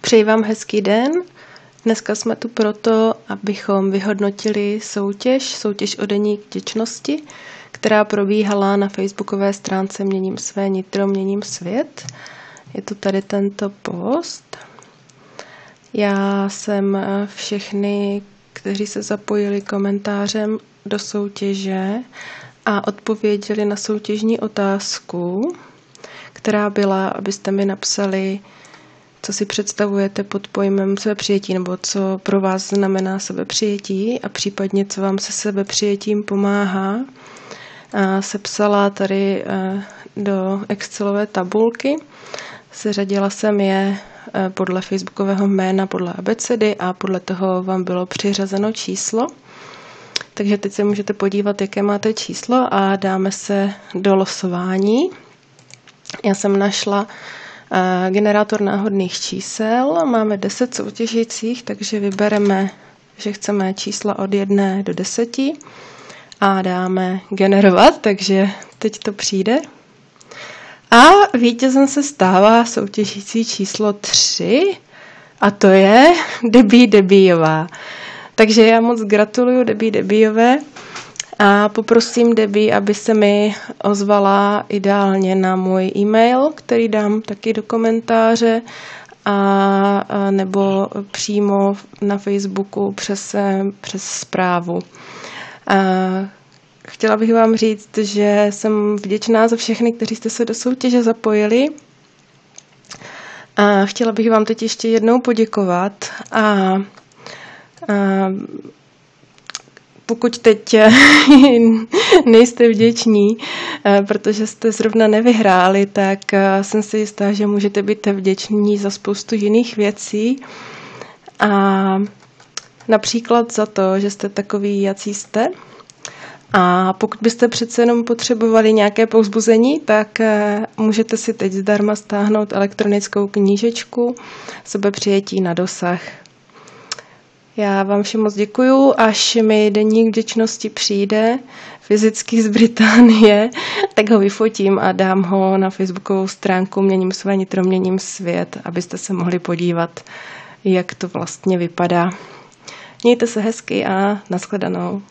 Přeji vám hezký den. Dneska jsme tu proto, abychom vyhodnotili soutěž o deník vděčnosti, která probíhala na facebookové stránce Měním své nitro, měním svět. Je tu tady tento post. Já jsem všechny, kteří se zapojili komentářem do soutěže a odpověděli na soutěžní otázku, která byla, abyste mi napsali, co si představujete pod pojmem sebepřijetí, nebo co pro vás znamená sebepřijetí a případně, co vám se sebepřijetím pomáhá. Sepsala tady do Excelové tabulky. Seřadila jsem je podle facebookového jména, podle abecedy a podle toho vám bylo přiřazeno číslo. Takže teď se můžete podívat, jaké máte číslo a dáme se do losování. Já jsem našla generátor náhodných čísel. Máme 10 soutěžících, takže vybereme, že chceme čísla od 1 do 10 a dáme generovat, takže teď to přijde. A vítězem se stává soutěžící číslo 3 a to je Debbie Takže já moc gratuluju Debbie a poprosím Debbie, aby se mi ozvala ideálně na můj e-mail, který dám taky do komentáře, a nebo přímo na Facebooku přes zprávu. Chtěla bych vám říct, že jsem vděčná za všechny, kteří jste se do soutěže zapojili. A chtěla bych vám teď ještě jednou poděkovat a pokud teď nejste vděční, protože jste zrovna nevyhráli, tak jsem si jistá, že můžete být vděční za spoustu jiných věcí. A například za to, že jste takový, jací jste. A pokud byste přece jenom potřebovali nějaké povzbuzení, tak můžete si teď zdarma stáhnout elektronickou knížečku Sebepřijetí na dosah. Já vám všem moc děkuju, až mi deník vděčnosti přijde fyzicky z Británie, tak ho vyfotím a dám ho na facebookovou stránku Měním své nitro, měním svět, abyste se mohli podívat, jak to vlastně vypadá. Mějte se hezky a nashledanou.